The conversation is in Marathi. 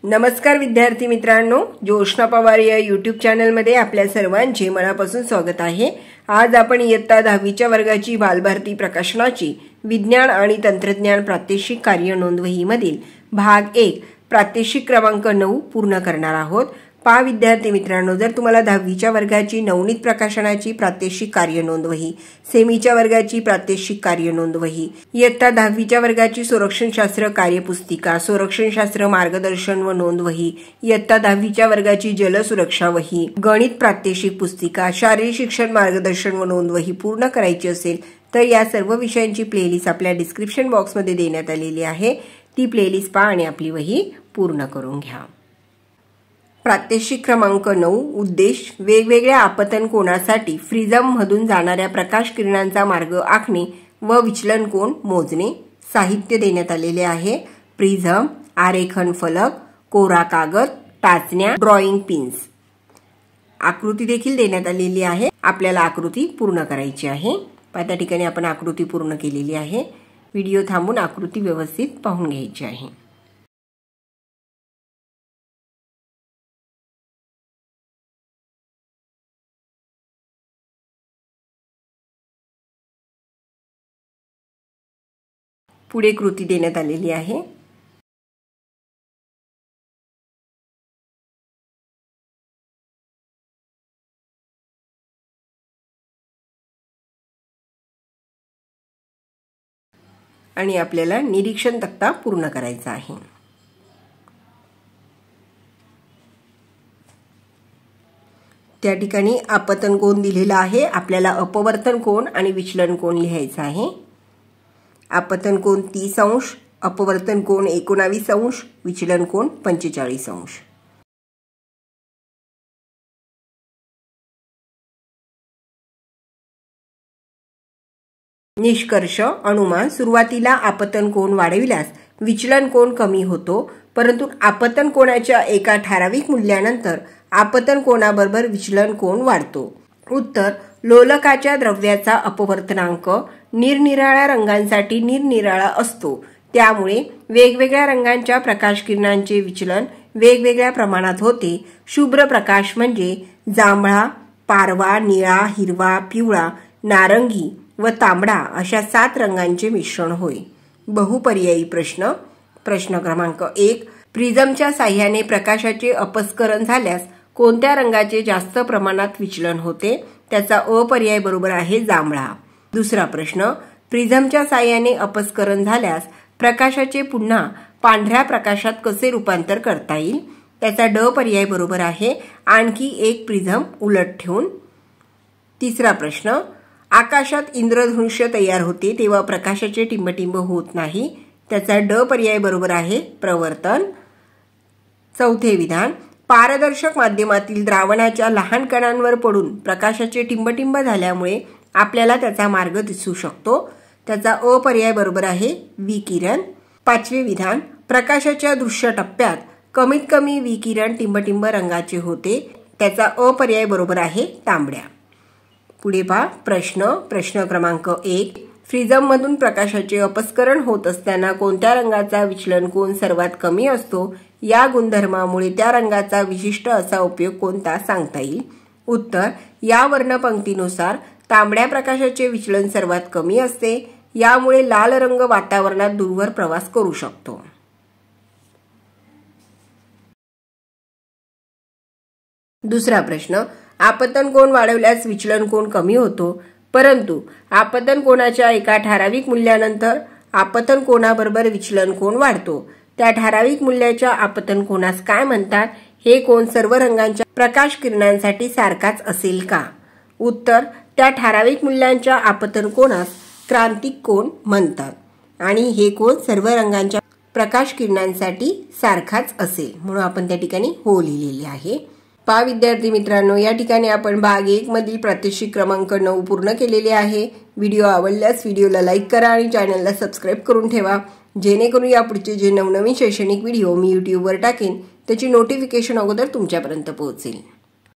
नमस्कार विद्यार्थी मित्रांनो, जोशना पवार या यूट्यूब चॅनलमध्ये आपल्या सर्वांचे मनापासून स्वागत आहे। आज आपण इयत्ता 10वीच्या वर्गाची बालभारती प्रकाशनाची विज्ञान आणि तंत्रज्ञान प्रात्यक्षिक कार्य नोंदवही मधील भाग 1 प्रात्यक्षिक क्रमांक 9 पूर्ण करणार आहोत। पहा विद्यार्थी मित्रांनो, जर तुम्हाला 10वीच्या वर्गाची नवनीत प्रकाशनाची प्रात्यक्षिक कार्य नोंदवही, सेमीच्या वर्गाची प्रात्यक्षिक कार्य नोंदवही, इयत्ता 10वीच्या वर्गाची संरक्षणशास्त्र कार्यपुस्तिका, संरक्षणशास्त्र मार्गदर्शन व नोंदवही, इयत्ता 10वीच्या वर्गाची जलसुरक्षा वही, गणित प्रात्यक्षिक पुस्तिका, शारीरिक शिक्षण मार्गदर्शन व नोंदवही पूर्ण करायची असेल तर या सर्व विषयांची प्लेलिस्ट आपल्या डिस्क्रिप्शन बॉक्समध्ये देण्यात आलेली आहे। ती प्लेलिस्ट पहा आणि आपली वही पूर्ण करून घ्या। प्रात्यक्षिक क्रमांक 9 उद्देश वेगवेगळ्या आपतन कोनासाठी प्रिझम मधून जाणाऱ्या प्रकाश किरणांचा मार्ग आखणे व विचलन कोन मोजणे। साहित्य देण्यात आलेले आहे। प्रिझम, आरेखन फलक, कोरा कागद, टाचण्या, ड्रॉइंग पिन्स। आकृती देखील देण्यात आलेली आहे। आपल्याला आकृती पूर्ण करायची आहे। त्या ठिकाणी आपण आकृती पूर्ण केलेली आहे। व्हिडिओ थांबून आकृती व्यवस्थित पाहून घ्यायची आहे। पुढे कृती देण्यात आलेली आहे। आणि आपल्याला निरीक्षण तक्ता पूर्ण करायचा आहे। त्या ठिकाणी आपतन कोन दिलेला आहे। आपल्याला अपवर्तन कोन आणि विचलन कोन लिहायचा आहे। आपतन कोन 30 अंश, अपवर्तन कोन 19 अंश, विचलन कोन 45 अंश। निष्कर्ष अनुमान, सुरुवातीला आपतन कोन वाढविल्यास विचलन कोन कमी होतो, परंतु आपतन कोनाच्या एका ठराविक मूल्यानंतर आपतन कोनाबरोबर विचलन कोन वाढतो। उत्तर, लोलकाच्या द्रव्याचा अपवर्तनांक निरनिराळ्या रंगांसाठी निरनिराळा असतो, त्यामुळे वेगवेगळ्या रंगांच्या प्रकाश किरणांचे विचलन वेगवेगळ्या प्रमाणात होते। शुभ्र प्रकाश म्हणजे जांभळा, पारवा, निळा, हिरवा, पिवळा, नारंगी व तांबडा अशा 7 रंगांचे मिश्रण होय। बहुपर्यायी प्रश्न। प्रश्न क्रमांक 1, प्रिझमच्या साह्याने प्रकाशाचे अपस्करण झाल्यास कोणत्या रंगाचे जास्त प्रमाणात विचलन होते? त्याचा अ पर्याय बरोबर आहे जांभळा। दुसरा प्रश्न, प्रिझमच्या साह्याने अपस्करण झाल्यास प्रकाशाचे पुन्हा पांढऱ्या प्रकाशात कसे रूपांतर करता येईल? त्याचा ड पर्याय बरोबर आहे आणखी एक प्रिझम उलट ठेवून। तिसरा प्रश्न, आकाशात इंद्रधनुष्य तयार होते तेव्हा प्रकाशाचे टिंबटिंब होत नाही। त्याचा ड पर्याय बरोबर आहे प्रवर्तन। चौथे विधान, पारदर्शक माध्यमातील द्रावणाच्या लहान कणांवर पडून प्रकाशाचे टिंबटिंब झाल्यामुळे आपल्याला त्याचा मार्ग दिसू शकतो। त्याचा अ पर्याय बरोबर आहे विकिरण। पाचवे विधान, प्रकाशाच्या दृश्य टप्प्यात कमीत कमी विकिरण टिंबटिंब रंगाचे होते। त्याचा अ पर्याय बरोबर आहे तांबड्या। पुढे पहा प्रश्न क्रमांक 1, प्रिझम मधून प्रकाशाचे अपस्करण होत असताना कोणत्या रंगाचा विचलन कोन सर्वात कमी असतो? या गुणधर्मामुळे त्या रंगाचा विशिष्ट असा उपयोग कोणता सांगता येईल? उत्तर, या वर्णपंक्तीनुसार तांबड्या प्रकाशाचे विचलन सर्वात कमी असते, यामुळे लाल रंग वातावरणात दूरवर प्रवास करू शकतो। दुसरा प्रश्न, आपतन कोन वाढवल्यास विचलन कोन कमी होतो, परंतु आपतन कोनाच्या एका ठराविक मूल्यानंतर आपतन कोनाबरोबर विचलन कोन वाढतो। त्या ठराविक मूल्याच्या आपतन कोनास काय म्हणतात? हे कोन सर्व रंगांच्या प्रकाश किरणांसाठी सारखाच असेल का? उत्तर, त्या ठराविक मूल्यांच्या आपतन कोनास क्रांतिक कोन म्हणतात आणि हे कोन सर्व रंगांच्या प्रकाश किरणांसाठी सारखाच असेल, म्हणून आपण त्या ठिकाणी हो लिहिलेले आहे। पहा विद्यार्थी मित्रांनो, या ठिकाणी आपण भाग 1 मधील प्रात्यक्षिक क्रमांक 9 पूर्ण केलेले आहे। व्हिडिओ आवडल्यास व्हिडिओला लाईक करा आणि चॅनलला सबस्क्राईब करून ठेवा, जेणेकरून यापुढचे जे नवनवीन शैक्षणिक व्हिडिओ मी यूट्यूबवर टाकेन त्याची नोटिफिकेशन अगोदर तुमच्यापर्यंत पोहोचेल।